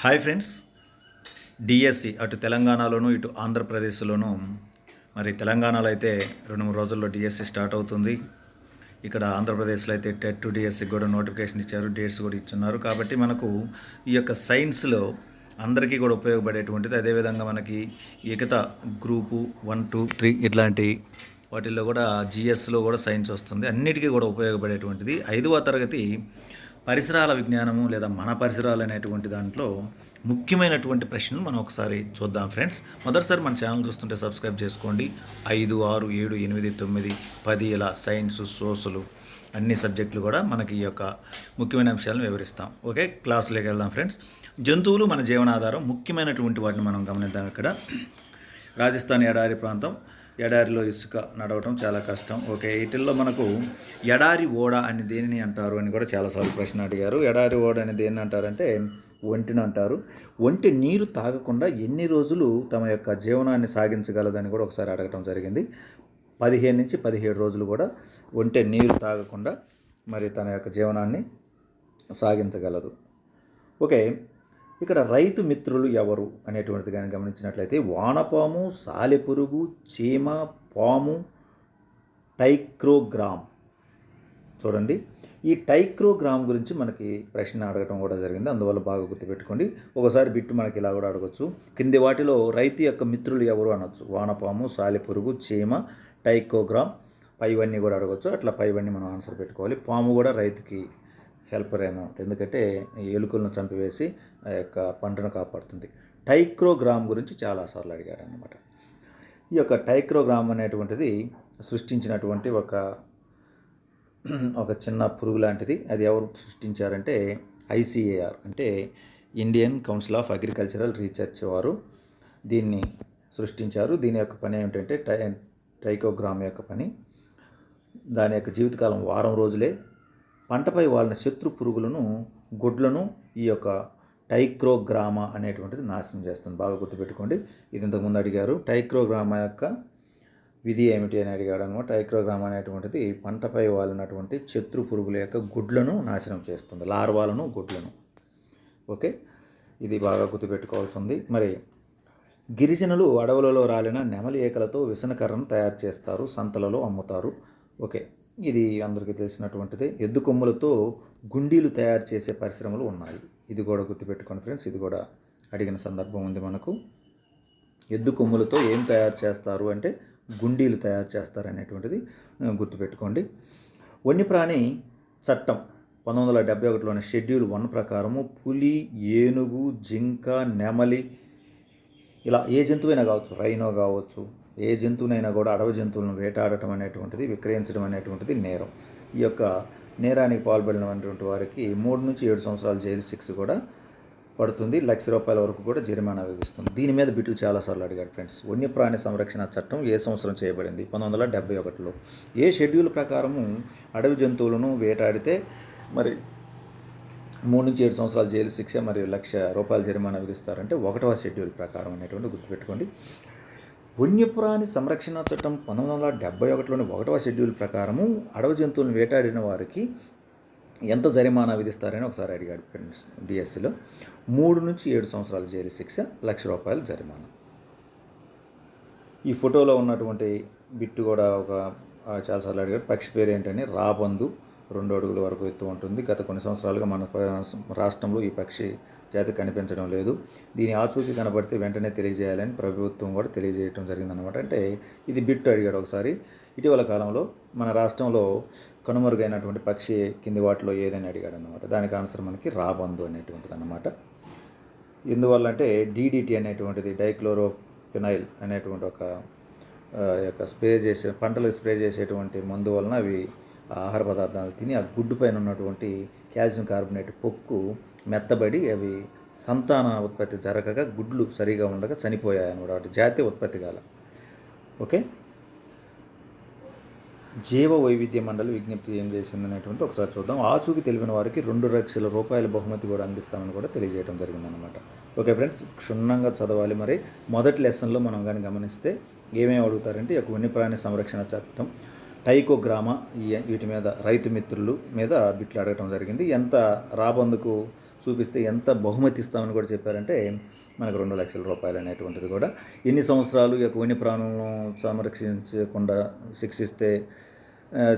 Hi friends, DSC అటు తెలంగాణలోను ఇటు ఆంధ్రప్రదేశ్లోను. మరి తెలంగాణలో అయితే 2-3 రోజుల్లో డిఎస్సి స్టార్ట్ అవుతుంది. ఇక్కడ ఆంధ్రప్రదేశ్లో అయితే టెట్ టు డిఎస్సికి కూడా నోటిఫికేషన్ ఇచ్చారు, డేట్స్ కూడా ఇచ్చున్నారు. కాబట్టి మనకు ఈ యొక్క సైన్స్లో అందరికీ కూడా ఉపయోగపడేటువంటిది. అదేవిధంగా మనకి ఏకత గ్రూపు 1, 2, 3 ఇట్లాంటి వాటిల్లో కూడా జిఎస్లో కూడా సైన్స్ వస్తుంది. అన్నిటికీ కూడా ఉపయోగపడేటువంటిది 5వ తరగతి పరిసరాల విజ్ఞానము లేదా మన పరిసరాలు అనేటువంటి దాంట్లో ముఖ్యమైనటువంటి ప్రశ్నలు మనం ఒకసారి చూద్దాం ఫ్రెండ్స్. మొదటిసారి మన ఛానల్ చూస్తుంటే సబ్స్క్రైబ్ చేసుకోండి. 5, 6, 7, 8, 9, 10 ఇలా సైన్స్, సోషల్ అన్ని సబ్జెక్టులు కూడా మనకి ఈ యొక్క ముఖ్యమైన అంశాలను వివరిస్తాం. ఓకే, క్లాసులోకి వెళ్దాం ఫ్రెండ్స్. జంతువులు మన జీవనాధారం, ముఖ్యమైనటువంటి వాటిని మనం గమనిద్దాం. ఇక్కడ రాజస్థాన్ ఎడారి ప్రాంతం, ఎడారిలో ఇసుక నడవటం చాలా కష్టం. ఓకే, వీటిల్లో మనకు ఎడారి ఓడ అని దేనిని అంటారు అని కూడా చాలాసార్లు ప్రశ్న అడిగారు. ఎడారి ఓడ అని దేన్ని అంటారంటే ఒంటిని అంటారు. ఒంటి నీరు తాగకుండా ఎన్ని రోజులు తమ యొక్క జీవనాన్ని సాగించగలదని కూడా ఒకసారి అడగటం జరిగింది. 15 నుంచి 17 రోజులు కూడా ఒంటి నీరు తాగకుండా మరి తన యొక్క జీవనాన్ని సాగించగలదు. ఓకే, ఇక్కడ రైతు మిత్రులు ఎవరు అనేటువంటిది కానీ గమనించినట్లయితే వానపాము, సాలెపురుగు, చీమ, పాము, టైక్రోగ్రామ్. చూడండి, ఈ టైక్రోగ్రామ్ గురించి మనకి ప్రశ్న అడగటం కూడా జరిగింది, అందువల్ల బాగా గుర్తుపెట్టుకోండి. ఒకసారి బిట్టు మనకి ఇలా కూడా అడగచ్చు. కింది వాటిలో రైతు యొక్క మిత్రులు ఎవరు అనొచ్చు. వానపాము, సాలెపురుగు, చీమ, టైక్రోగ్రామ్. పైవన్నీ కూడా అడగచ్చు. అట్లా పైవన్నీ మనం ఆన్సర్ పెట్టుకోవాలి. పాము కూడా రైతుకి హెల్పర్ అయినా ఉంటుంది, ఎందుకంటే ఎలుకలను చంపివేసి ఆ యొక్క పంటను కాపాడుతుంది. టైక్రోగ్రామ్ గురించి చాలాసార్లు అడిగారు అన్నమాట. ఈ యొక్క టైక్రోగ్రామ్ అనేటువంటిది సృష్టించినటువంటి ఒక చిన్న పురుగు లాంటిది. అది ఎవరు సృష్టించారంటే ఐసిఏఆర్ అంటే Indian council of agricultural research వారు దీన్ని సృష్టించారు. దీని యొక్క పని ఏమిటంటే టైక్రోగ్రామ్ యొక్క పని, దాని యొక్క జీవితకాలం వారం రోజులే. పంటపై వాళ్ళ శత్రు పురుగులను, గుడ్లను ఈ యొక్క టైక్రోగ్రామా అనేటువంటిది నాశనం చేస్తుంది. బాగా గుర్తుపెట్టుకోండి, ఇది ఇంతకుముందు అడిగారు. టైక్రోగ్రామా యొక్క విధి ఏమిటి అని అడిగాడు అనమాట. టైక్రోగ్రామా అనేటువంటిది పంటపై వాలినటువంటి శత్రు పురుగుల యొక్క గుడ్లను నాశనం చేస్తుంది, లార్వాలను, గుడ్లను. ఓకే, ఇది బాగా గుర్తుపెట్టుకోవాల్సి ఉంది. మరి గిరిజనులు అడవులలో రాలిన నెమలి ఏకలతో విసనకర్రను తయారు చేస్తారు, సంతలలో అమ్ముతారు. ఓకే, ఇది అందరికీ తెలిసినటువంటిది. ఎద్దు కొమ్ములతో గుండీలు తయారు చేసే పరిశ్రమలు ఉన్నాయి. ఇది కూడా గుర్తుపెట్టుకోండి ఫ్రెండ్స్, ఇది కూడా అడిగిన సందర్భం ఉంది మనకు. ఎద్దు కొమ్ములతో ఏం తయారు చేస్తారు అంటే గుండీలు తయారు చేస్తారు అనేటువంటిది గుర్తుపెట్టుకోండి. వన్యప్రాణి చట్టం 1971లోని షెడ్యూల్ 1 ప్రకారము పులి, ఏనుగు, జింక, నెమలి ఇలా ఏ జంతువైనా కావచ్చు, రైనో కావచ్చు, ఏ జంతువునైనా కూడా అడవి జంతువులను వేటాడటం అనేటువంటిది, విక్రయించడం అనేటువంటిది నేరం. ఈ యొక్క నేరానికి పాల్పడినటువంటి వారికి 3 నుంచి 7 సంవత్సరాల జైలు శిక్ష కూడా పడుతుంది, ₹1,00,000 వరకు కూడా జరిమానా విధిస్తుంది. దీని మీద బిట్లు చాలాసార్లు అడిగాడు ఫ్రెండ్స్. వన్యప్రాణి సంరక్షణ చట్టం ఏ సంవత్సరం చేయబడింది? 1971లో. ఏ షెడ్యూల్ ప్రకారము అడవి జంతువులను వేటాడితే మరి 3 నుంచి 7 సంవత్సరాల జైలు శిక్ష మరియు ₹1,00,000 జరిమానా విధిస్తారంటే 1వ షెడ్యూల్ ప్రకారం అనేటువంటి గుర్తుపెట్టుకోండి. వన్యప్రాణి సంరక్షణ చట్టం 1971లోని 1వ షెడ్యూల్ ప్రకారము అడవి జంతువులను వేటాడిన వారికి ఎంత జరిమానా విధిస్తారని ఒకసారి అడిగాడు ఫ్రెండ్స్ డిఎస్సిలో. 3 నుంచి 7 సంవత్సరాల జైలు శిక్ష, ₹1,00,000 జరిమానా. ఈ ఫోటోలో ఉన్నటువంటి బిట్టు కూడా చాలాసార్లు అడిగాడు. పక్షి పేరు ఏంటని. రాబందు, 2 అడుగుల వరకు ఎత్తు ఉంటుంది. గత కొన్ని సంవత్సరాలుగా మన రాష్ట్రంలో ఈ పక్షి జాతి కనిపించడం లేదు. దీని ఆచూకీ కనబడితే వెంటనే తెలియజేయాలని ప్రభుత్వం కూడా తెలియజేయడం జరిగిందనమాట. అంటే ఇది బిట్టు అడిగాడు ఒకసారి. ఇటీవల కాలంలో మన రాష్ట్రంలో కనుమరుగైనటువంటి పక్షి కింది వాటిలో ఏదని అడిగాడు అన్నమాట. దానికి ఆన్సర్ మనకి రాబందు అనేటువంటిది అన్నమాట. ఎందువల్ల అంటే DDT అనేటువంటిది, డైక్లోరోఫినైల్ అనేటువంటి యొక్క స్ప్రే చేసే పంటలకు స్ప్రే చేసేటువంటి మందు వలన అవి ఆహార పదార్థాలు తిని ఆ గుడ్డు పైన ఉన్నటువంటి కాల్షియం కార్బోనేట్ పొక్కు మెత్తబడి అవి సంతాన ఉత్పత్తి జరగక గుడ్లు సరిగా ఉండక చనిపోయాయి అన్నమాట. వాటి జాతి ఉత్పత్తి కాల. ఓకే, జీవ వైవిధ్య మండలి విజ్ఞప్తి ఏం చేసింది అనేటువంటి ఒకసారి చూద్దాం. ఆచూకీ తెలిపిన వారికి ₹2,00,000 బహుమతి కూడా అందిస్తామని కూడా తెలియజేయడం జరిగిందనమాట. ఓకే ఫ్రెండ్స్, క్షుణ్ణంగా చదవాలి. మరి మొదటి లెసన్లో మనం కానీ గమనిస్తే ఏమేమి అడుగుతారంటే ఒక వన్యప్రాణి సంరక్షణ చట్టం, టైకోగ్రామా, వీటి మీద రైతు మిత్రులు మీద బిట్లు అడగటం జరిగింది. ఎంత రాబందుకు చూపిస్తే ఎంత బహుమతి ఇస్తామని కూడా చెప్పారంటే మనకు 2 లక్షల రూపాయలు అనేటువంటిది కూడా. ఎన్ని సంవత్సరాలు ఈ యొక్క వన్యప్రాణులను సంరక్షించకుండా శిక్షిస్తే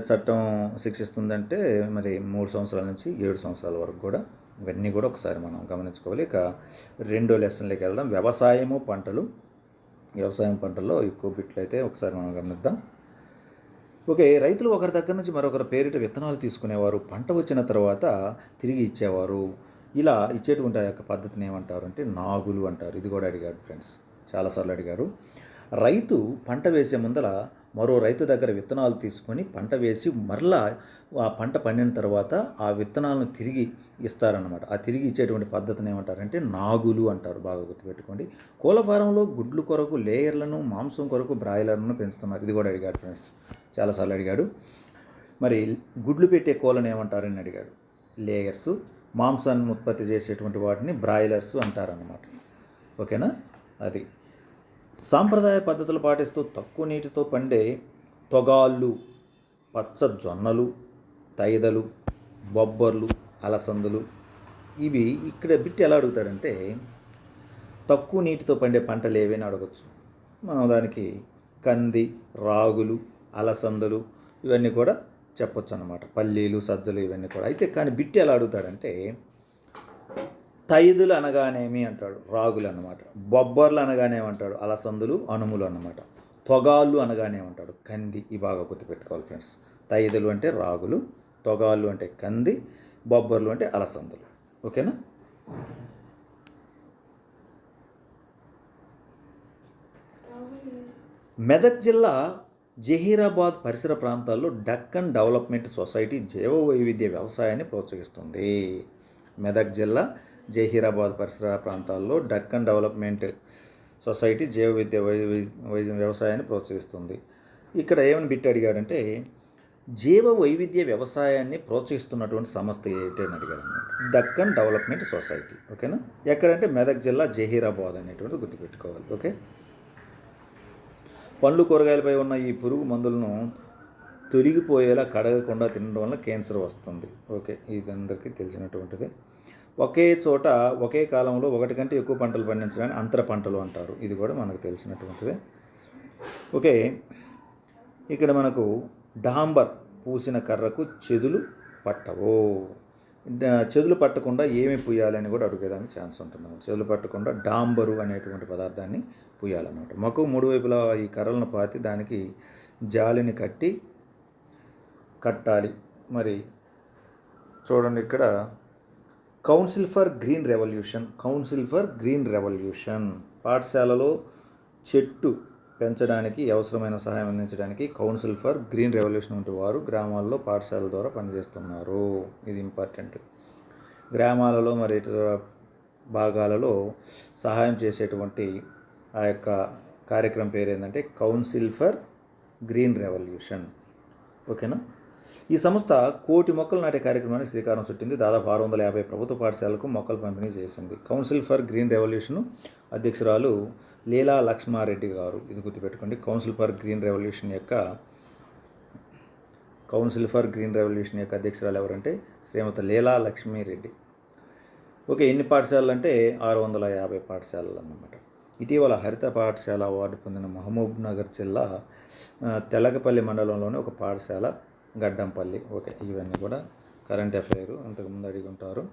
చట్టం శిక్షిస్తుందంటే మరి 3 సంవత్సరాల నుంచి 7 సంవత్సరాల వరకు కూడా. ఇవన్నీ కూడా ఒకసారి మనం గమనించుకోవాలి. ఇక రెండో లెసన్లోకి వెళ్దాం. వ్యవసాయం పంటల్లో ఎక్కువ బిట్లు అయితే ఒకసారి మనం గమనిద్దాం. ఓకే, రైతులు ఒకరి దగ్గర నుంచి మరొకరి పేరిట విత్తనాలు తీసుకునేవారు, పంట వచ్చిన తర్వాత తిరిగి ఇచ్చేవారు. ఇలా ఇచ్చేటువంటి ఆ యొక్క పద్ధతిని ఏమంటారు అంటే నాగులు అంటారు. ఇది కూడా అడిగాడు ఫ్రెండ్స్, చాలాసార్లు అడిగారు. రైతు పంట వేసే ముందర మరో రైతు దగ్గర విత్తనాలు తీసుకొని పంట వేసి మరలా ఆ పంట పండిన తర్వాత ఆ విత్తనాలను తిరిగి ఇస్తారన్నమాట. ఆ తిరిగి ఇచ్చేటువంటి పద్ధతిని ఏమంటారంటే నాగులు అంటారు. బాగా గుర్తుపెట్టుకోండి. కోళ్ళ ఫారంలో గుడ్లు కొరకు లేయర్లను, మాంసం కొరకు బ్రాయిలర్లను పెంచుతున్నారు. ఇది కూడా అడిగాడు ఫ్రెండ్స్, చాలాసార్లు అడిగాడు. మరి గుడ్లు పెట్టే కోళ్ళని ఏమంటారని అడిగాడు. లేయర్సు. మాంసాన్ని ఉత్పత్తి చేసేటువంటి వాటిని బ్రాయిలర్స్ అంటారన్నమాట. ఓకేనా? అది సాంప్రదాయ పద్ధతులు పాటిస్తూ తక్కువ నీటితో పండే తొగాళ్ళు, పచ్చ జొన్నలు, తైదలు, బొబ్బర్లు, అలసందులు, ఇవి ఇక్కడ బిట్టి ఎలా అడుగుతాడంటే తక్కువ నీటితో పండే పంటలు ఏవైనా అడగచ్చు. మనం దానికి కంది, రాగులు, అలసందులు ఇవన్నీ కూడా చెప్పొచ్చు అన్నమాట. పల్లీలు, సజ్జలు ఇవన్నీ కూడా. అయితే కానీ బిట్టి ఎలా అడుగుతాడంటే తైదులు అనగానేమి అంటాడు, రాగులు అన్నమాట. బొబ్బర్లు అనగానేమంటాడు, అలసందులు, అనుములు అన్నమాట. తొగాళ్ళు అనగానేమంటాడు, కంది. ఈ బాగా గుర్తుపెట్టుకోవాలి ఫ్రెండ్స్. తైదులు అంటే రాగులు, తొగాళ్ళు అంటే కంది, బొబ్బర్లు అంటే అలసందులు. ఓకేనా? మెదక్ జిల్లా జహీరాబాద్ పరిసర ప్రాంతాల్లో డక్కన్ డెవలప్మెంట్ సొసైటీ జైవ వైవిధ్య వ్యవసాయాన్ని ప్రోత్సహిస్తుంది. మెదక్ జిల్లా జహీరాబాద్ పరిసర ప్రాంతాల్లో డక్కన్ డెవలప్మెంట్ సొసైటీ జైవ వ్యవసాయాన్ని ప్రోత్సహిస్తుంది. ఇక్కడ ఏమని బిట్టి అడిగాడంటే జీవ వైవిధ్య వ్యవసాయాన్ని ప్రోత్సహిస్తున్నటువంటి సంస్థ ఏంటి అని అడిగాడు అనమాట. Deccan development society. ఓకేనా? ఎక్కడంటే మెదక్ జిల్లా జహీరాబాద్ అనేటువంటి గుర్తుపెట్టుకోవాలి. ఓకే. పండ్లు కూరగాయలపై ఉన్న ఈ పురుగు మందులను తొలగిపోయేలా కడగకుండా తినడం వల్ల క్యాన్సర్ వస్తుంది. ఓకే, ఇది అందరికీ తెలిసినటువంటిది. ఒకే చోట ఒకే కాలంలో ఒకటి కంటే ఎక్కువ పంటలు పండించడానికి అంతర పంటలు అంటారు. ఇది కూడా మనకు తెలిసినటువంటిదే. ఓకే, ఇక్కడ మనకు డాంబర్ పూసిన కర్రకు చెదులు పట్టవు. చెదులు పట్టకుండా ఏమి పూయాలని కూడా అడిగేదానికి ఛాన్స్ ఉంటుంది. చెదులు పట్టకుండా డాంబరు అనేటువంటి పదార్థాన్ని పూయాలన్నమాట. మొక్క 3 వైపులా ఈ కర్రలను పాతి దానికి జాలిని కట్టాలి. మరి చూడండి, ఇక్కడ కౌన్సిల్ ఫర్ గ్రీన్ రెవల్యూషన్ పాఠశాలలో చెట్టు పెంచడానికి అవసరమైన సహాయం అందించడానికి కౌన్సిల్ ఫర్ గ్రీన్ రెవల్యూషన్ వంటి వారు గ్రామాల్లో పాఠశాలల ద్వారా పనిచేస్తున్నారు. ఇది ఇంపార్టెంట్. గ్రామాలలో మరి ఇతర భాగాలలో సహాయం చేసేటువంటి ఆ యొక్క కార్యక్రమం పేరు ఏంటంటే కౌన్సిల్ ఫర్ గ్రీన్ రెవల్యూషన్. ఓకేనా? ఈ సంస్థ 1,00,00,000 మొక్కలు నాటే కార్యక్రమానికి శ్రీకారం చుట్టింది. దాదాపు 650 ప్రభుత్వ పాఠశాలకు మొక్కలు పంపిణీ చేసింది. కౌన్సిల్ ఫర్ గ్రీన్ రెవల్యూషన్ అధ్యక్షురాలు లీలా లక్ష్మారెడ్డి గారు. ఇది గుర్తుపెట్టుకోండి. కౌన్సిల్ ఫర్ గ్రీన్ రెవల్యూషన్ యొక్క అధ్యక్షురాలు ఎవరంటే శ్రీమతి లీలా లక్ష్మీరెడ్డి. ఓకే, ఎన్ని పాఠశాలలు అంటే 650 పాఠశాలలు అన్నమాట. ఇటీవల హరిత పాఠశాల అవార్డు పొందిన మహబూబ్ నగర్ జిల్లా తెలకపల్లి మండలంలోని ఒక పాఠశాల గడ్డంపల్లి. ఓకే, ఇవన్నీ కూడా కరెంట్ అఫైర్ అంతకుముందు అడిగి ఉంటారు.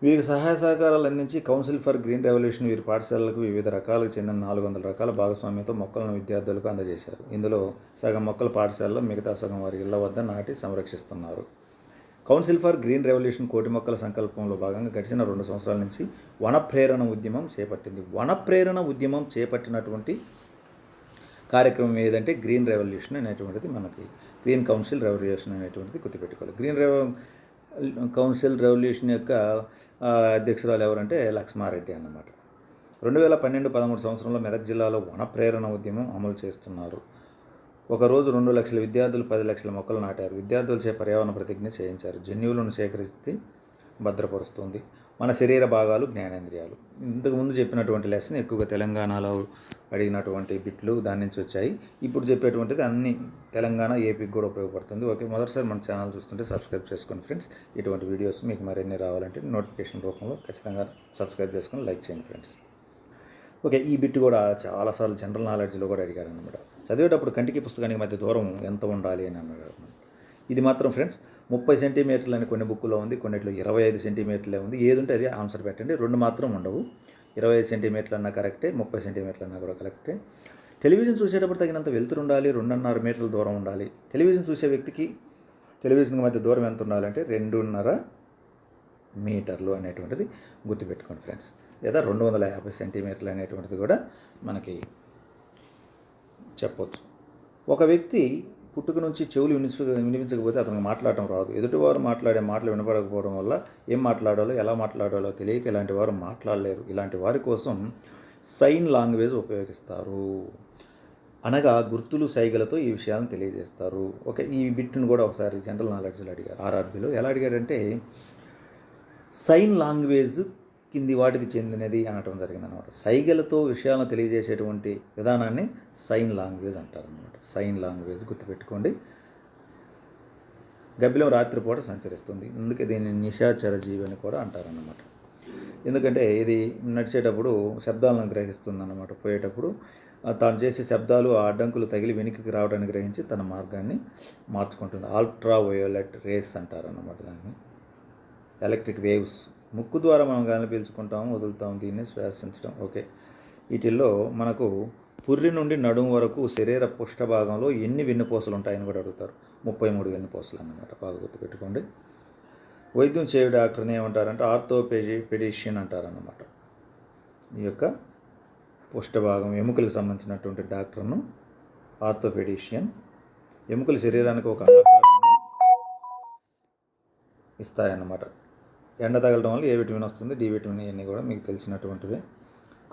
వీరికి సహాయ సహకారాలు అందించి కౌన్సిల్ ఫర్ గ్రీన్ రెవల్యూషన్ వీరి పాఠశాలలకు వివిధ రకాలకు చెందిన 400 రకాల భాగస్వామ్యంతో మొక్కలను విద్యార్థులకు అందజేశారు. ఇందులో సగం మొక్కల పాఠశాలలో, మిగతా సగం వారి ఇళ్ల వద్ద నాటి సంరక్షిస్తున్నారు. కౌన్సిల్ ఫర్ గ్రీన్ రెవల్యూషన్ 1,00,00,000 మొక్కల సంకల్పంలో భాగంగా గడిచిన 2 సంవత్సరాల నుంచి వన ప్రేరణ ఉద్యమం చేపట్టింది. వన ప్రేరణ ఉద్యమం చేపట్టినటువంటి కార్యక్రమం ఏదంటే గ్రీన్ రెవల్యూషన్ అనేటువంటిది మనకి గ్రీన్ కౌన్సిల్ రెవల్యూషన్ అనేటువంటిది గుర్తుపెట్టుకోవాలి. కౌన్సిల్ రెవల్యూషన్ యొక్క అధ్యక్షురాలు ఎవరంటే లక్ష్మారెడ్డి అన్నమాట. 2012-13 సంవత్సరంలో మెదక్ జిల్లాలో వన ప్రేరణ ఉద్యమం అమలు చేస్తున్నారు. ఒకరోజు 2 లక్షల విద్యార్థులు 10 లక్షల మొక్కలు నాటారు. విద్యార్థులచే పర్యావరణ ప్రతిజ్ఞ చేయించారు. జన్యువులను సేకరించి భద్రపరుస్తుంది. మన శరీర భాగాలు, జ్ఞానేంద్రియాలు. ఇంతకుముందు చెప్పినటువంటి లెసన్ ఎక్కువగా తెలంగాణలో అడిగినటువంటి బిట్లు దాని నుంచి వచ్చాయి. ఇప్పుడు చెప్పేటువంటిది అన్ని తెలంగాణ, ఏపీకి కూడా ఉపయోగపడుతుంది. ఓకే, మొదటిసారి మన ఛానల్ చూస్తుంటే సబ్స్క్రైబ్ చేసుకోండి ఫ్రెండ్స్. ఇటువంటి వీడియోస్ మీకు మరిన్ని రావాలంటే నోటిఫికేషన్ రూపంలో ఖచ్చితంగా సబ్స్క్రైబ్ చేసుకొని లైక్ చేయండి ఫ్రెండ్స్. ఓకే, ఈ బిట్ కూడా చాలాసార్లు జనరల్ నాలెడ్జ్లో కూడా అడిగారు అనమాట. చదివేటప్పుడు కంటికి పుస్తకానికి మధ్య దూరం ఎంత ఉండాలి అని అన్నారు. ఇది మాత్రం ఫ్రెండ్స్ 30 సెంటీమీటర్లు అని కొన్ని బుక్కులో ఉంది, కొన్నిట్లో 25 సెంటీమీటర్లే ఉంది. ఏది ఉంటే అది ఆన్సర్ పెట్టండి. 2 మాత్రం ఉండవు. 25 సెంటీమీటర్లు అన్నా కరెక్టే, 30 సెంటీమీటర్లు అన్నా కూడా కరెక్టే. టెలివిజన్ చూసేటప్పుడు తగినంత వెలుతురు ఉండాలి, 2.5 మీటర్ల దూరం ఉండాలి. టెలివిజన్ చూసే వ్యక్తికి టెలివిజన్కి మధ్య దూరం ఎంత ఉండాలంటే 2.5 మీటర్లు అనేటువంటిది గుర్తుపెట్టుకోండి ఫ్రెండ్స్. లేదా 250 సెంటీమీటర్లు అనేటువంటిది కూడా మనకి చెప్పొచ్చు. ఒక వ్యక్తి పుట్టుక నుంచి చెవులు వినిపించకపోతే అతనికి మాట్లాడటం రాదు. ఎదుటివారు మాట్లాడే మాటలు వినపడకపోవడం వల్ల ఏం మాట్లాడాలో, ఎలా మాట్లాడాలో తెలియక ఇలాంటి వారు మాట్లాడలేరు. ఇలాంటి వారి కోసం సైన్ లాంగ్వేజ్ ఉపయోగిస్తారు. అనగా గుర్తులు, సైగలతో ఈ విషయాలను తెలియజేస్తారు. ఓకే, ఈ బిట్ను కూడా ఒకసారి జనరల్ నాలెడ్జ్లో అడిగారు ఆర్ఆర్బీలో. ఎలా అడిగారంటే సైన్ లాంగ్వేజ్ కింది వాటికి చెందినది అనటం జరిగిందనమాట. సైగలతో విషయాలను తెలియజేసేటువంటి విధానాన్ని సైన్ లాంగ్వేజ్ అంటారనమాట. సైన్ లాంగ్వేజ్ గుర్తుపెట్టుకోండి. గబ్బిలం రాత్రిపూట సంచరిస్తుంది, అందుకే దీన్ని నిశాచర జీవి అని కూడా అంటారన్నమాట. ఎందుకంటే ఇది నడిచేటప్పుడు శబ్దాలను గ్రహిస్తుందన్నమాట. పోయేటప్పుడు తాను చేసే శబ్దాలు ఆ అడ్డంకులు తగిలి వెనుకకి రావడానికి గ్రహించి తన మార్గాన్ని మార్చుకుంటుంది. అల్ట్రా వయోలెట్ రేస్ అంటారన్నమాట దాన్ని. ఎలక్ట్రిక్ వేవ్స్ ముక్కు ద్వారా మనం గాలి పీల్చుకుంటాము, వదులుతాము, దీన్ని శ్వాసించడం. ఓకే, వీటిల్లో మనకు పుర్రి నుండి నడుము వరకు శరీర పుష్టభాగంలో ఎన్ని వెన్నుపూసలు ఉంటాయని కూడా అడుగుతారు. 33 వెన్నుపూసలు అన్నమాట. బాగా గుర్తుపెట్టుకోండి. వైద్యం చేయు డాక్టర్ని ఏమంటారంటే ఆర్థోపెడిషియన్ అంటారన్నమాట. ఈ యొక్క పుష్టభాగం ఎముకలకు సంబంధించినటువంటి డాక్టర్ను ఆర్థోపెడిషియన్. ఎముకలు శరీరానికి ఒక ఆకారాన్ని ఇస్తాయన్నమాట. ఎండ తగలడం వల్ల ఏ విటమిన్ వస్తుంది, డి విటమిన్, ఇవన్నీ కూడా మీకు తెలిసినటువంటివే.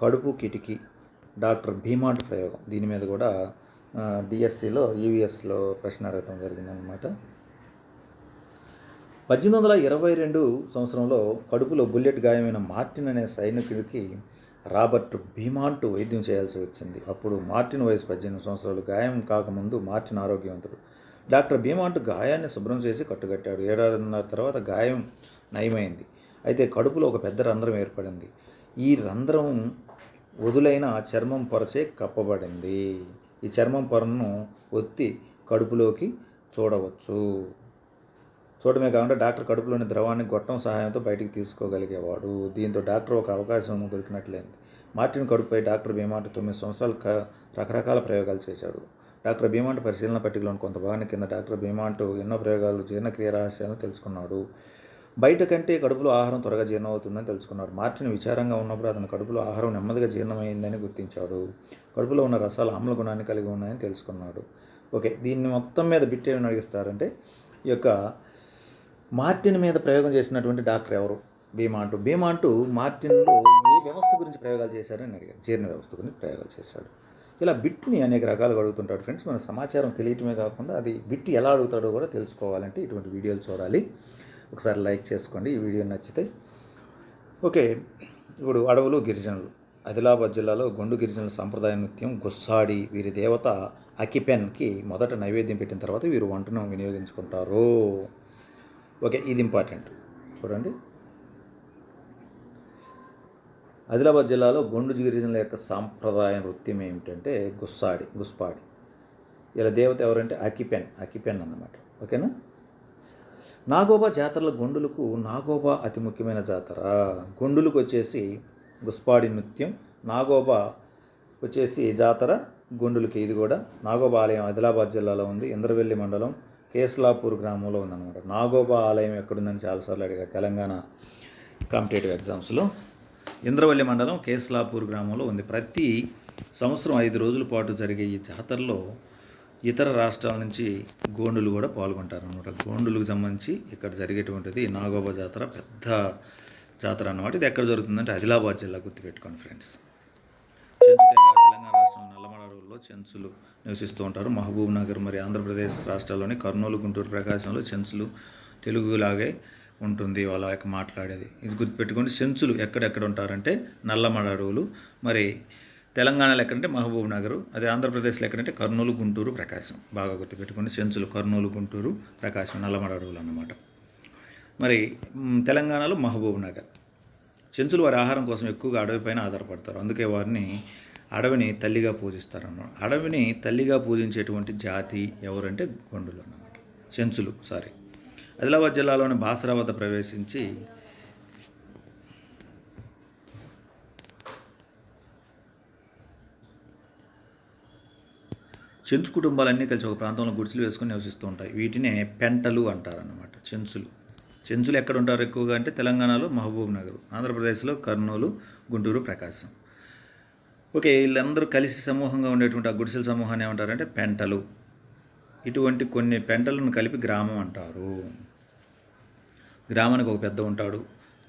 కడుపు కిటికీ డాక్టర్ భీమాంట్ ప్రయోగం. దీని మీద కూడా డిఎస్సిలో, యూవిఎస్లో ప్రశ్న అడగడం జరిగిందనమాట. 1822 సంవత్సరంలో కడుపులో బుల్లెట్ గాయమైన మార్టిన్ అనే సైనికుడికి రాబర్ట్ భీమాంట్ వైద్యం చేయాల్సి వచ్చింది. అప్పుడు మార్టిన్ వయసు 18 సంవత్సరాలు. గాయం కాకముందు మార్టిన్ ఆరోగ్యవంతుడు. డాక్టర్ భీమాంట్ గాయాన్ని శుభ్రం చేసి కట్టుకట్టాడు. 7.5 తర్వాత గాయం నయమైంది. అయితే కడుపులో ఒక పెద్ద రంధ్రం ఏర్పడింది. ఈ రంధ్రం వదులైన చర్మం పొరచే కప్పబడింది. ఈ చర్మం పొరను ఒత్తి కడుపులోకి చూడవచ్చు. చూడమే కాకుండా డాక్టర్ కడుపులోని ద్రవాన్ని గొట్టం సహాయంతో బయటికి తీసుకోగలిగేవాడు. దీంతో డాక్టర్ ఒక అవకాశం దొరికినట్లయింది. మార్టిన్ కడుపుపై డాక్టర్ భీమాంట్ 9 సంవత్సరాలు రకరకాల ప్రయోగాలు చేశాడు. డాక్టర్ భీమాంట్ పరిశీలన పట్టికలోని కొంత భాగాన్ని కింద డాక్టర్ భీమాంట్ ఎన్నో ప్రయోగాలు, జీర్ణక్రియ రహస్యాలను తెలుసుకున్నాడు. బయట కంటే కడుపులో ఆహారం త్వరగా జీర్ణమవుతుందని తెలుసుకున్నాడు. మార్టిన్ విచారంగా ఉన్నప్పుడు అతని కడుపులో ఆహారం నెమ్మదిగా జీర్ణమైందని గుర్తించాడు. కడుపులో ఉన్న రసాలు ఆమ్ల గుణాన్ని కలిగి ఉన్నాయని తెలుసుకున్నాడు. ఓకే, దీన్ని మొత్తం మీద బిట్ ఏమని అడిగిస్తారంటే ఈ యొక్క మార్టిన్ మీద ప్రయోగం చేసినటువంటి డాక్టర్ ఎవరు? భీమాంట్. మార్టిన్లో ఏ వ్యవస్థ గురించి ప్రయోగాలు చేశారని అడిగారు. జీర్ణ వ్యవస్థ గురించి ప్రయోగాలు చేశాడు. ఇలా బిట్ని అనేక రకాలుగా అడుగుతుంటాడు ఫ్రెండ్స్. మన సమాచారం తెలియటమే కాకుండా అది బిట్ ఎలా అడుగుతాడో కూడా తెలుసుకోవాలంటే ఇటువంటి వీడియోలు చూడాలి. ఒకసారి లైక్ చేసుకోండి ఈ వీడియో నచ్చితే. ఓకే, ఇప్పుడు అడవులు, గిరిజనులు. ఆదిలాబాద్ జిల్లాలో గొండు గిరిజనుల సాంప్రదాయ నృత్యం గుస్సాడి. వీరి దేవత అకిపెన్కి మొదట నైవేద్యం పెట్టిన తర్వాత వీరు వంటను వినియోగించుకుంటారు. ఓకే, ఇది ఇంపార్టెంట్ చూడండి. ఆదిలాబాద్ జిల్లాలో గొండు గిరిజనుల యొక్క సాంప్రదాయ నృత్యం ఏమిటంటే గుస్పాడి. ఇలా దేవత ఎవరంటే అకిపెన్ అన్నమాట. ఓకేనా. నాగోబా జాతరల గొండులకు నాగోబా అతి ముఖ్యమైన జాతర. గొండులకు వచ్చేసి గుస్పాడి నృత్యం, నాగోబా వచ్చేసి జాతర గొండులకి. ఇది కూడా నాగోబా ఆలయం ఆదిలాబాద్ జిల్లాలో ఉంది. ఇంద్రవెల్లి మండలం కేస్లాపూర్ గ్రామంలో ఉందన్నమాట. నాగోబా ఆలయం ఎక్కడుందని చాలాసార్లు అడిగారు తెలంగాణ కాంపిటేటివ్ ఎగ్జామ్స్లో. ఇంద్రవెల్లి మండలం కేస్లాపూర్ గ్రామంలో ఉంది. ప్రతి సంవత్సరం 5 రోజుల పాటు జరిగే ఈ జాతరలో ఇతర రాష్ట్రాల నుంచి గోండులు కూడా పాల్గొంటారు అన్నమాట. గోండులకు సంబంధించి ఇక్కడ జరిగేటువంటిది నాగోబా జాతర, పెద్ద జాతర అన్నమాట. ఇది ఎక్కడ జరుగుతుందంటే ఆదిలాబాద్ జిల్లా. గుర్తుపెట్టుకోండి ఫ్రెండ్స్. చెంచుతేగ తెలంగాణ రాష్ట్రం నల్లమల అడవుల్లో చెంచులు నివసిస్తూ ఉంటారు. మహబూబ్ నగర్ మరి ఆంధ్రప్రదేశ్ రాష్ట్రాల్లోని కర్నూలు, గుంటూరు, ప్రకాశంలో చెంచులు తెలుగులాగే ఉంటుంది వాళ్ళ యొక్క మాట్లాడేది. ఇది గుర్తుపెట్టుకోండి. చెంచులు ఎక్కడెక్కడ ఉంటారంటే నల్లమల అడవులు, మరి తెలంగాణలో ఎక్కడంటే మహబూబ్ నగర్, అదే ఆంధ్రప్రదేశ్లో ఎక్కడంటే కర్నూలు, గుంటూరు, ప్రకాశం. బాగా గుర్తుపెట్టుకోండి. చెంచులు కర్నూలు, గుంటూరు, ప్రకాశం నల్లమడ అడవులు అన్నమాట. మరి తెలంగాణలో మహబూబ్ నగర్. చెంచులు వారి ఆహారం కోసం ఎక్కువగా అడవిపైన ఆధారపడతారు. అందుకే వారిని అడవిని తల్లిగా పూజిస్తారన్నమాట. అడవిని తల్లిగా పూజించేటువంటి జాతి ఎవరంటే గొండులు అన్నమాట. చెంచులు ఆదిలాబాద్ జిల్లాలోని బాసరా వద్ద ప్రవేశించి చెంచు కుటుంబాలన్నీ కలిసి ఒక ప్రాంతంలో గుడిసెలు వేసుకొని నివసిస్తూ ఉంటాయి. వీటినే పెంటలు అంటారన్నమాట. చెంచులు ఎక్కడ ఉంటారు ఎక్కువగా అంటే తెలంగాణలో మహబూబ్ నగర్, ఆంధ్రప్రదేశ్లో కర్నూలు, గుంటూరు, ప్రకాశం. ఓకే, వీళ్ళందరూ కలిసి సమూహంగా ఉండేటువంటి ఆ గుడిసెల సమూహాన్ని ఏమంటారంటే పెంటలు. ఇటువంటి కొన్ని పెంటలను కలిపి గ్రామం అంటారు. గ్రామానికి ఒక పెద్ద ఉంటాడు,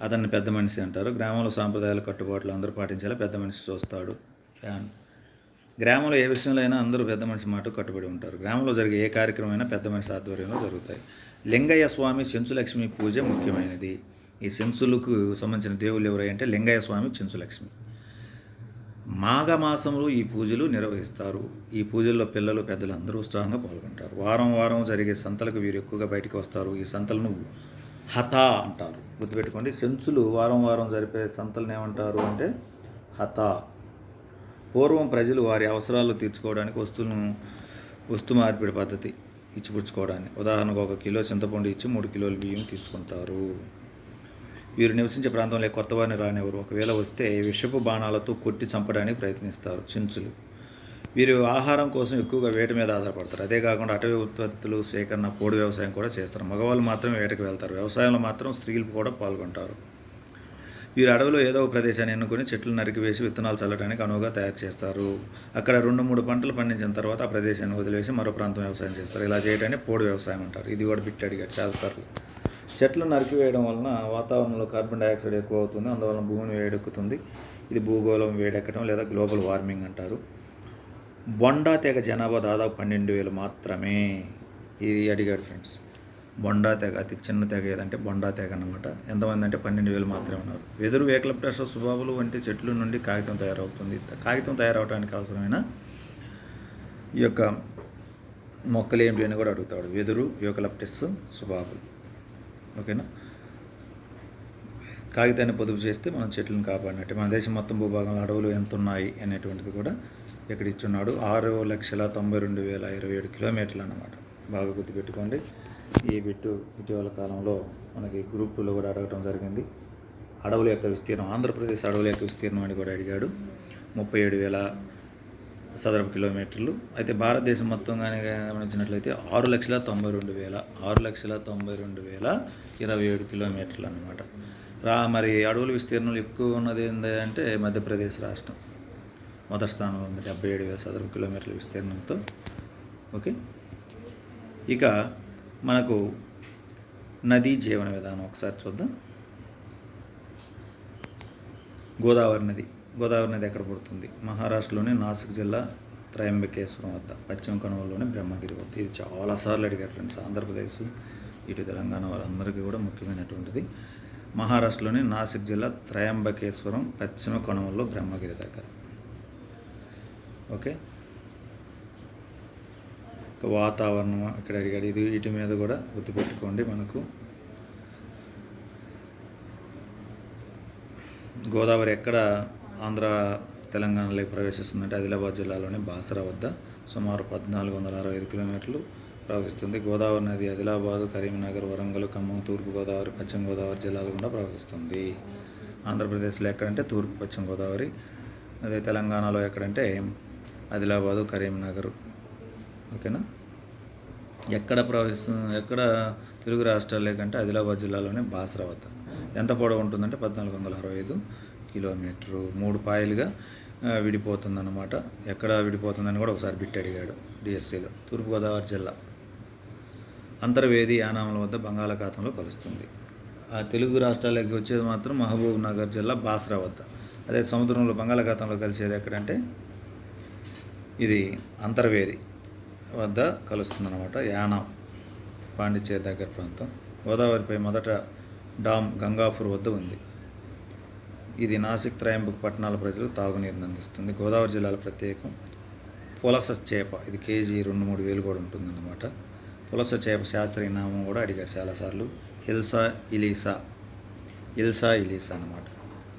అతన్ని పెద్ద మనిషి అంటారు. గ్రామంలో సాంప్రదాయాలు, కట్టుబాట్లు అందరూ పాటించేలా పెద్ద మనిషి చూస్తాడు. గ్రామంలో ఏ విషయంలో అయినా అందరూ పెద్ద మనిషి మాట కట్టుబడి ఉంటారు. గ్రామంలో జరిగే ఏ కార్యక్రమం అయినా పెద్ద మనిషి ఆధ్వర్యంలో జరుగుతాయి. లింగయ్య స్వామి చెంచులక్ష్మి పూజ ముఖ్యమైనది. ఈ చెంచులకు సంబంధించిన దేవుళ్ళు ఎవరంటే లింగయ్య స్వామి, చెంచులక్ష్మి. మాఘమాసంలో ఈ పూజలు నిర్వహిస్తారు. ఈ పూజల్లో పిల్లలు, పెద్దలు అందరూ ఉత్సాహంగా పాల్గొంటారు. వారం జరిగే సంతలకు వీరు ఎక్కువగా బయటికి వస్తారు. ఈ సంతలను హతా అంటారు. గుర్తుపెట్టుకోండి, చెంచులు వారం జరిపే సంతలను ఏమంటారు అంటే హతా. పూర్వం ప్రజలు వారి అవసరాలు తీర్చుకోవడానికి వస్తు మార్పిడి పద్ధతి ఇచ్చిపుచ్చుకోవడానికి. ఉదాహరణకు 1 కిలో చింతపండు ఇచ్చి 3 కిలోల బియ్యం తీసుకుంటారు. వీరు నివసించే ప్రాంతంలో కొత్త వారిని రానివ్వరు. ఒకవేళ వస్తే విషపు బాణాలతో కొట్టి చంపడానికి ప్రయత్నిస్తారు చెంచులు. వీరు ఆహారం కోసం ఎక్కువగా వేట మీద ఆధారపడతారు. అదే కాకుండా అటవీ ఉత్పత్తులు సేకరణ, పోడు వ్యవసాయం కూడా చేస్తారు. మగవాళ్ళు మాత్రమే వేటకు వెళ్తారు. వ్యవసాయంలో మాత్రం స్త్రీలు కూడా పాల్గొంటారు. వీరు అడవిలో ఏదో ఒక ప్రదేశాన్ని ఎన్నుకొని చెట్లు నరికివేసి విత్తనాలు చల్లడానికి అనువుగా తయారు చేస్తారు. అక్కడ 2-3 పంటలు పండించిన తర్వాత ఆ ప్రదేశాన్ని వదిలేసి మరో ప్రాంతం వ్యవసాయం చేస్తారు. ఇలా చేయడాన్ని పోడు వ్యవసాయం అంటారు. ఇది కూడా బిట్ అడిగాడు చాలాసార్లు. చెట్లు నరికివేయడం వలన వాతావరణంలో కార్బన్ డైఆక్సైడ్ ఎక్కువ అవుతుంది. అందువలన భూమిని వేడెక్కుతుంది. ఇది భూగోళం వేడెక్కడం లేదా గ్లోబల్ వార్మింగ్ అంటారు. బొండా తెగ జనాభా దాదాపు 12,000 మాత్రమే. ఇది అడిగాడు ఫ్రెండ్స్. బొండా తెగ అతి చిన్న తెగ ఏదంటే బొండా తెగ అన్నమాట. ఎంతమంది అంటే 12,000 మాత్రమే ఉన్నారు. వెదురు, యూకలిప్టస్, సుబాబులు వంటి చెట్ల నుండి కాగితం తయారవుతుంది. కాగితం తయారవడానికి అవసరమైన ఈ యొక్క మొక్కలు ఏంటి అని కూడా అడుగుతాడు. వెదురు, యూకలిప్టస్, సుబాబులు. ఓకేనా. కాగితాన్ని పొదుపు చేస్తే మనం చెట్లను కాపాడినట్టే. మన దేశం మొత్తం భూభాగంలో అడవులు ఎంత ఉన్నాయి అనేటువంటిది కూడా ఇక్కడ ఇచ్చున్నాడు. 6,92,027 కిలోమీటర్లు అన్నమాట. బాగా గుర్తుపెట్టుకోండి. ఈ బిట్టు ఇటీవల కాలంలో మనకి గ్రూప్ 2లో కూడా అడగటం జరిగింది. అడవుల యొక్క విస్తీర్ణం, ఆంధ్రప్రదేశ్ అడవుల యొక్క విస్తీర్ణం అని కూడా అడిగాడు. 37,000 చదరపు కిలోమీటర్లు. అయితే భారతదేశం మొత్తంగానే గమనించినట్లయితే 6,92,027 కిలోమీటర్లు అన్నమాట. మరి అడవుల విస్తీర్ణం ఎక్కువ ఉన్నది ఏంటంటే మధ్యప్రదేశ్ రాష్ట్రం మొదటి స్థానంలో ఉంది, 77,000 చదరపు కిలోమీటర్ల విస్తీర్ణంతో. ఓకే, ఇక మనకు నదీ జీవన విధానం ఒకసారి చూద్దాం. గోదావరి నది ఎక్కడ పుడుతుంది? మహారాష్ట్రలోని నాసిక్ జిల్లా త్రయంబకేశ్వరం వద్ద, పశ్చిమ కనుమలలోని బ్రహ్మగిరి వద్ద. ఇది చాలాసార్లు అడిగారు ఫ్రెండ్స్. ఆంధ్రప్రదేశ్, ఇటు తెలంగాణ వారందరికీ కూడా ముఖ్యమైనటువంటిది. మహారాష్ట్రలోని నాసిక్ జిల్లా త్రయంబకేశ్వరం, పశ్చిమ కనుమలలో బ్రహ్మగిరి దగ్గర. ఓకే, వాతావరణం ఇక్కడ అడిగాడు. ఇది వీటి మీద కూడా గుర్తుపెట్టుకోండి. మనకు గోదావరి ఎక్కడ ఆంధ్ర తెలంగాణలోకి ప్రవేశిస్తుందంటే ఆదిలాబాద్ జిల్లాలోని బాసరా వద్ద సుమారు 1,465 కిలోమీటర్లు ప్రవహిస్తుంది. గోదావరి నది ఆదిలాబాదు, కరీంనగర్, వరంగల్, ఖమ్మం, తూర్పుగోదావరి, పశ్చిమ గోదావరి జిల్లాల గుండా ప్రవహిస్తుంది. ఆంధ్రప్రదేశ్లో ఎక్కడంటే తూర్పు పశ్చిమ గోదావరి. అదే తెలంగాణలో ఎక్కడంటే ఆదిలాబాదు, కరీంనగర్. ఓకేనా. ఎక్కడ ప్రవహిస్తుంది, ఎక్కడ తెలుగు రాష్ట్రాలే కంటే ఆదిలాబాద్ జిల్లాలోనే బాసరా వద్ద. ఎంత పొడవు ఉంటుందంటే 1,465 కిలోమీటరు. 3 పాయలుగా విడిపోతుందన్నమాట. ఎక్కడ విడిపోతుందని కూడా ఒకసారి బిట్ అడిగాడు డిఎస్సిలో. తూర్పుగోదావరి జిల్లా అంతర్వేది యానాముల వద్ద బంగాళాఖాతంలో కలుస్తుంది. ఆ తెలుగు రాష్ట్రాలకి వచ్చేది మాత్రం మహబూబ్ నగర్ జిల్లా బాసరా వద్ద. అదే సముద్రంలో బంగాళాఖాతంలో కలిసేది ఎక్కడంటే ఇది అంతర్వేది వద్ద కలుస్తుందన్నమాట. యానాం, పాండిచేరి దగ్గర ప్రాంతం. గోదావరిపై మొదట డామ్ గంగాపూర్ వద్ద ఉంది. ఇది నాసిక్ త్రయంబక్ పట్టణాల ప్రజలకు తాగునీరుని అందిస్తుంది. గోదావరి జిల్లాల ప్రత్యేకం పులస చేప, ఇది కేజీ 2-3 వేలు కూడా ఉంటుందన్నమాట. పులస చేప శాస్త్రీయ నామం కూడా అడిగారు చాలాసార్లు, హిల్సా ఇలీసా అన్నమాట.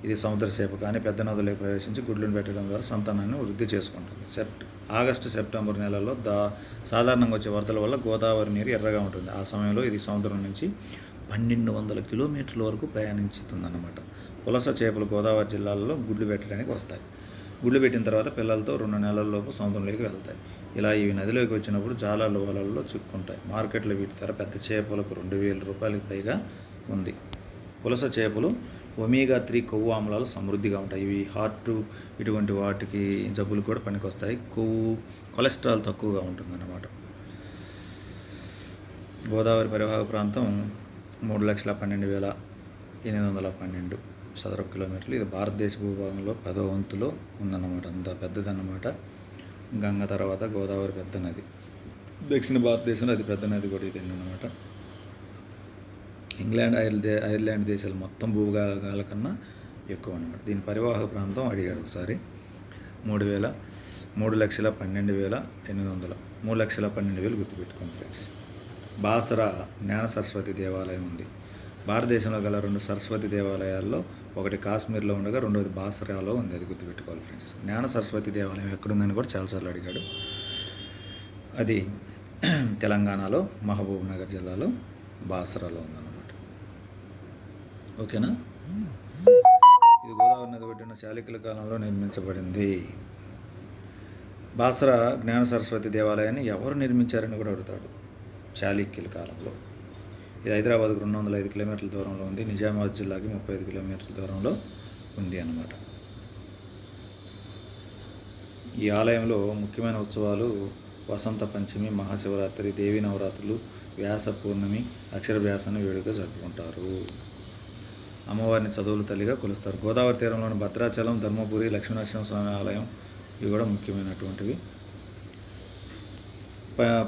ఇది సముద్ర చేప కానీ పెద్ద నదులకు ప్రవేశించి గుడ్లను పెట్టడం ద్వారా సంతానాన్ని వృద్ధి చేసుకుంటుంది. ఆగస్టు సెప్టెంబర్ నెలల్లో సాధారణంగా వచ్చే వరదల వల్ల గోదావరి నీరు ఎర్రగా ఉంటుంది. ఆ సమయంలో ఇది సముద్రం నుంచి 1200 కిలోమీటర్ల వరకు ప్రయాణించుతుందన్నమాట. పులస చేపలు గోదావరి జిల్లాల్లో గుడ్లు పెట్టడానికి వస్తాయి. గుడ్లు పెట్టిన తర్వాత పిల్లలతో 2 నెలల్లోపు సముద్రంలోకి వెళ్తాయి. ఇలా ఇవి నదిలోకి వచ్చినప్పుడు జాలాలు వలల్లో చిక్కుంటాయి. మార్కెట్లో వీటి ధర పెద్ద చేపలకు 2000 రూపాయలకు పైగా ఉంది. పులస చేపలు ఒమేగా 3 కొవ్వు ఆమ్లాలు సమృద్ధిగా ఉంటాయి. ఇవి హార్ట్ ఇటువంటి వాటికి జబ్బులు కూడా పనికొస్తాయి. కొలెస్ట్రాల్ తక్కువగా ఉంటుందన్నమాట. గోదావరి పరివాహక ప్రాంతం 3,12,812 చదరపు కిలోమీటర్లు. ఇది భారతదేశ భూభాగంలో 10వ వంతులో ఉందన్నమాట. అంత పెద్దదన్నమాట. గంగ తర్వాత గోదావరి పెద్ద నది. దక్షిణ భారతదేశంలో అది పెద్ద నది కూడా ఇది అన్నమాట. ఇంగ్లాండ్, ఐర్లాండ్ దేశాలు మొత్తం భూభాగాల కన్నా ఎక్కువ అన్నమాట. దీని పరివాహక ప్రాంతం అడిగాడు ఒకసారి. 3,12,800 3,12,000 గుర్తుపెట్టుకోండి ఫ్రెండ్స్. బాసరా జ్ఞాన సరస్వతి దేవాలయం ఉంది. భారతదేశంలో గల 2 సరస్వతి దేవాలయాల్లో ఒకటి కాశ్మీర్లో ఉండగా రెండోది బాసరాలో ఉంది. అది గుర్తుపెట్టుకోవాలి ఫ్రెండ్స్. జ్ఞాన సరస్వతి దేవాలయం ఎక్కడుందని కూడా చాలాసార్లు అడిగాడు. అది తెలంగాణలో మహబూబ్ నగర్ జిల్లాలో బాసరాలో ఉందన్నమాట. ఓకేనా. ఇది గోదావరి నది ఒడ్డున చాళుక్యుల కాలంలో నిర్మించబడింది. బాసరా జ్ఞాన సరస్వతి దేవాలయాన్ని ఎవరు నిర్మించారని కూడా అడుగుతాడు. చాళుక్యుల కాలంలో. ఇది హైదరాబాద్కు 205 కిలోమీటర్ల దూరంలో ఉంది. నిజామాబాద్ జిల్లాకి 35 కిలోమీటర్ల దూరంలో ఉంది అన్నమాట. ఈ ఆలయంలో ముఖ్యమైన ఉత్సవాలు వసంత పంచమి, మహాశివరాత్రి, దేవీ నవరాత్రులు, వ్యాస పూర్ణమి, అక్షరభ్యాసాన్ని వేడుకగా జరుపుకుంటారు. అమ్మవారిని చదువుల తల్లిగా కొలుస్తారు. గోదావరి తీరంలోని భద్రాచలం, ధర్మపురి, లక్ష్మీనరసింహ స్వామి ఆలయం ఇవి కూడా ముఖ్యమైనటువంటివి.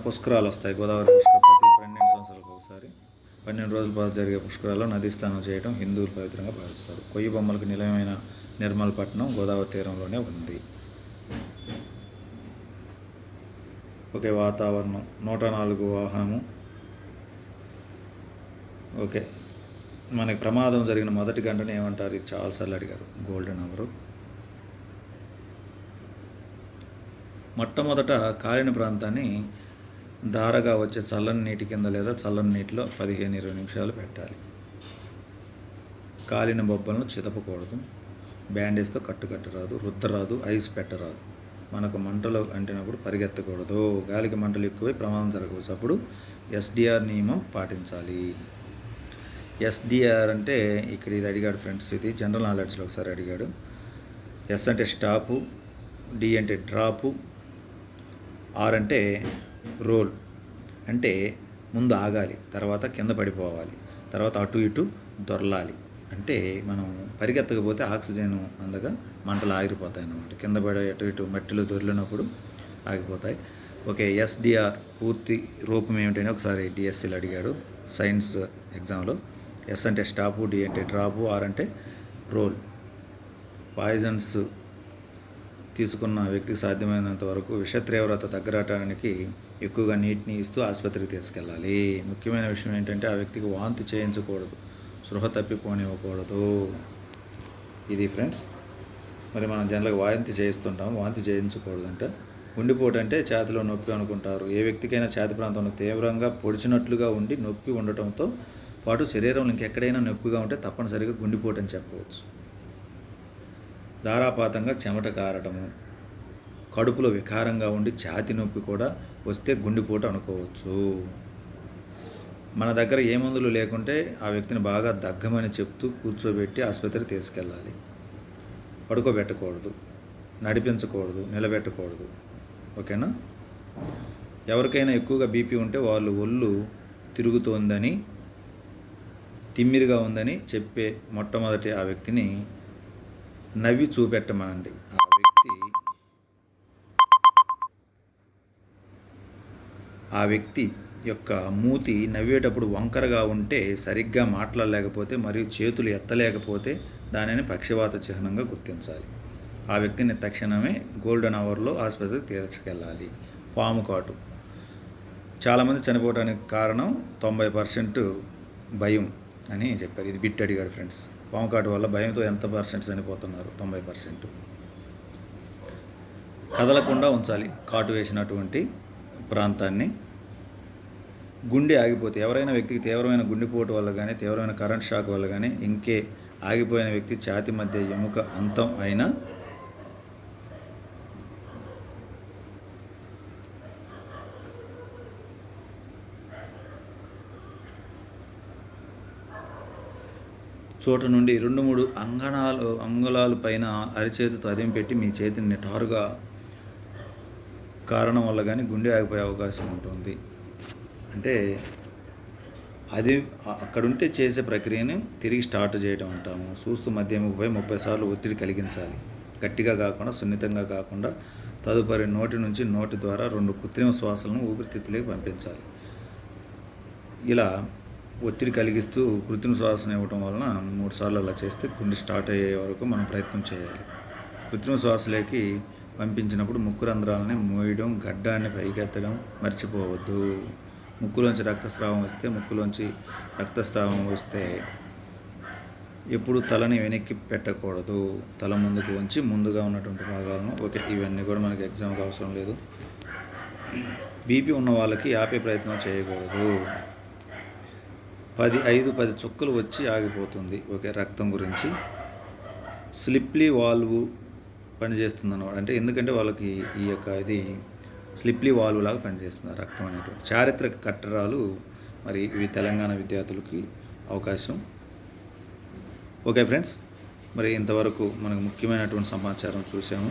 పుష్కరాలు వస్తాయి. గోదావరి పుష్కరం ప్రతి 12 సంవత్సరాలకు ఒకసారి 12 రోజుల పాటు జరిగే పుష్కరాల్లో నదీ స్నానం చేయడం హిందువులు పవిత్రంగా భావిస్తారు. కొయ్యి బొమ్మలకు నిలయమైన నిర్మల్పట్నం గోదావరి తీరంలోనే ఉంది. ఓకే. వాతావరణం 104 వాహనము. ఓకే. మనకి ప్రమాదం జరిగిన మొదటి గంటను ఏమంటారు? ఇది చాలాసార్లు అడిగారు. Golden hour. మొట్టమొదట కాలిన ప్రాంతాన్ని ధారగా వచ్చే చల్లని నీటి కింద లేదా చల్లని నీటిలో 15-20 నిమిషాలు పెట్టాలి. కాలిన బొబ్బలను చితపకూడదు. బ్యాండేజ్తో కట్టరాదు, రుద్దరాదు, ఐస్ పెట్టరాదు. మనకు మంటలు అంటినప్పుడు పరిగెత్తకూడదు. గాలికి మంటలు ఎక్కువై ప్రమాదం జరగవచ్చు. అప్పుడు ఎస్డిఆర్ నియమం పాటించాలి. ఎస్డిఆర్ అంటే ఇక్కడ ఇది అడిగాడు ఫ్రెండ్స్. ఇది జనరల్ నాలెడ్జ్లో ఒకసారి అడిగాడు. ఎస్ అంటే స్టాపు, డి అంటే డ్రాపు, ఆర్ అంటే రోల్ అంటే ముందు ఆగాలి, తర్వాత కింద పడిపోవాలి, తర్వాత అటు ఇటు దొరలాలి. అంటే మనం పరిగెత్తకపోతే ఆక్సిజన్ అందగా మంటలు ఆగిపోతాయి అన్నమాట. కింద పడే అటు ఇటు మట్టిలో దొరిలినప్పుడు ఆగిపోతాయి. ఓకే. ఎస్డిఆర్ పూర్తి రూపం ఏమిటని ఒకసారి డిఎస్సీలో అడిగాడు సైన్స్ ఎగ్జామ్లో. ఎస్ అంటే స్టాపు, డి అంటే డ్రాపు, ఆర్ అంటే రోల్. పాయిజన్స్ తీసుకున్న వ్యక్తికి సాధ్యమైనంత వరకు విష తీవ్రత తగ్గడానికి ఎక్కువగా నీటిని ఇస్తూ ఆసుపత్రికి తీసుకెళ్ళాలి. ముఖ్యమైన విషయం ఏంటంటే ఆ వ్యక్తికి వాంతి చేయించకూడదు, స్పృహ తప్పిపోనివ్వకూడదు. ఇది ఫ్రెండ్స్. మరి మనం జనరల్గా వాంతి చేయిస్తుంటాం, వాంతి చేయించకూడదు. అంటే గుండెపోటు అంటే ఛాతిలో నొప్పి అనుకుంటారు. ఏ వ్యక్తికైనా ఛాతి ప్రాంతంలో తీవ్రంగా పొడిచినట్లుగా ఉండి నొప్పి ఉండటంతో పాటు శరీరంలో ఇంకెక్కడైనా నొప్పిగా ఉంటే తప్పనిసరిగా గుండెపోటు అని చెప్పవచ్చు. ధారాపాతంగా చెమట కారటము, కడుపులో వికారంగా ఉండి ఛాతి నొప్పి కూడా వస్తే గుండెపోటు అనుకోవచ్చు. మన దగ్గర ఏ మందులు లేకుంటే ఆ వ్యక్తిని బాగా దగ్గమని చెప్తూ కూర్చోబెట్టి ఆసుపత్రికి తీసుకెళ్ళాలి. పడుకోబెట్టకూడదు, నడిపించకూడదు, నిలబెట్టకూడదు. ఓకేనా. ఎవరికైనా ఎక్కువగా బీపీ ఉంటే వాళ్ళు ఒళ్ళు తిరుగుతోందని, తిమ్మిరిగా ఉందని చెప్పే మొట్టమొదటి ఆ వ్యక్తిని నవ్వి చూపెట్టమనండి. ఆ వ్యక్తి యొక్క మూతి నవ్వేటప్పుడు వంకరగా ఉంటే, సరిగ్గా మాట్లాడలేకపోతే మరియు చేతులు ఎత్తలేకపోతే దానిని పక్షవాత చిహ్నంగా గుర్తించాలి. ఆ వ్యక్తిని తక్షణమే గోల్డెన్ అవర్లో ఆసుపత్రికి తీసుకెళ్ళాలి. పాము కాటు. చాలామంది చనిపోవడానికి కారణం 90% భయం అని చెప్పారు. ఇది బిట్ అడిగాడు ఫ్రెండ్స్. పాము కాటు వల్ల భయంతో ఎంత పర్సెంట్ చనిపోతున్నారు? 90%. కదలకుండా ఉంచాలి కాటు వేసినటువంటి ప్రాంతాన్ని. గుండె ఆగిపోతే, ఎవరైనా వ్యక్తికి తీవ్రమైన గుండెపోటు వల్ల కానీ, తీవ్రమైన కరెంట్ షాక్ వల్ల కానీ, ఇంకే ఆగిపోయిన వ్యక్తి ఛాతి మధ్య ఎముక అంతం అయినా చోట నుండి 2-3 అంగుళాలు పైన అరిచేతితో అదిం పెట్టి మీ చేతిని నిటారుగా కారణం వల్ల కానీ గుండె ఆగిపోయే అవకాశం ఉంటుంది. అంటే అది అక్కడుంటే చేసే ప్రక్రియని తిరిగి స్టార్ట్ చేయడం అంటాము. చూస్తూ మధ్య ఎముకపై 30 సార్లు ఒత్తిడి కలిగించాలి. గట్టిగా కాకుండా, సున్నితంగా కాకుండా. తదుపరి నోటి నుంచి నోటి ద్వారా 2 కృత్రిమ శ్వాసలను ఊపిరితిత్తులోకి పంపించాలి. ఇలా ఒత్తిడి కలిగిస్తూ కృత్రిమ శ్వాసను ఇవ్వటం వలన 3 సార్లు అలా చేస్తే గుండె స్టార్ట్ అయ్యే వరకు మనం ప్రయత్నం చేయాలి. కృత్రిమ శ్వాసలోకి పంపించినప్పుడు ముక్కు రంధ్రాలని మూయడం, గడ్డాన్ని పైకెత్తడం మర్చిపోవద్దు. ముక్కులోంచి రక్తస్రావం వస్తే ఎప్పుడు తలని వెనక్కి పెట్టకూడదు. తల ముందుకు వంచి ముందుగా ఉన్నటువంటి భాగాలను ఇవన్నీ కూడా మనకి ఎగ్జామ్కి అవసరం లేదు. బీపీ ఉన్న వాళ్ళకి ఆపే ప్రయత్నం చేయకూడదు. 10 చుక్కలు వచ్చి ఆగిపోతుంది. రక్తం గురించి. స్లిప్లీ వాల్వ్ పనిచేస్తుంది అన్నమాట. అంటే ఎందుకంటే వాళ్ళకి ఇది స్లిప్లీ వాల్వ్ లాగా పనిచేస్తుంది రక్తం అనేటువంటి. చారిత్రక కట్టడాలు మరి ఇవి తెలంగాణ విద్యార్థులకి అవకాశం. ఓకే ఫ్రెండ్స్, మరి ఇంతవరకు మనకు ముఖ్యమైనటువంటి సమాచారం చూసాము.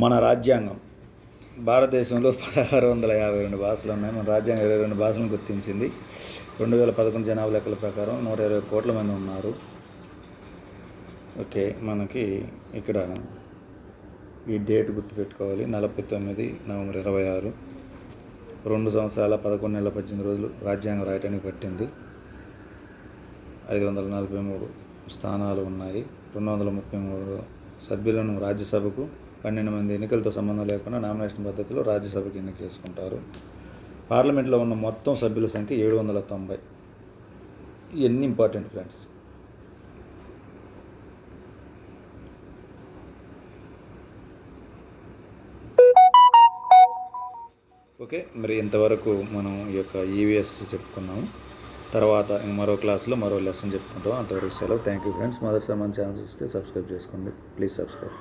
మన రాజ్యాంగం భారతదేశంలో 1652 భాషలు ఉన్నాయి. మన రాజ్యాంగం 22 భాషలను గుర్తించింది. 2011 జనాభా లెక్కల ప్రకారం 120 కోట్ల మంది ఉన్నారు. మనకి ఇక్కడ ఈ డేట్ గుర్తుపెట్టుకోవాలి. 49 నవంబర్ 26. 2 సంవత్సరాల 11 నెలల 18 రోజులు రాజ్యాంగం రాయటానికి పట్టింది. 543 స్థానాలు ఉన్నాయి. 233 సభ్యులను రాజ్యసభకు, 12 మంది ఎన్నికలతో సంబంధం లేకుండా నామినేషన్ పద్ధతిలో రాజ్యసభకి ఎన్నిక చేసుకుంటారు. పార్లమెంట్లో ఉన్న మొత్తం సభ్యుల సంఖ్య 790. ఇవన్నీ ఇంపార్టెంట్ ఫ్రెండ్స్. మరి ఇంతవరకు మనం ఈ యొక్క ఈవీఎస్ చెప్పుకున్నాము. తర్వాత మరో క్లాస్లో మరో లెసన్ చెప్పుకుంటాం. అంతవరకు సెలవు. Thank you friends. మొదటిసారి మన ఛానల్ చూస్తే సబ్స్క్రైబ్ చేసుకోండి. Please subscribe.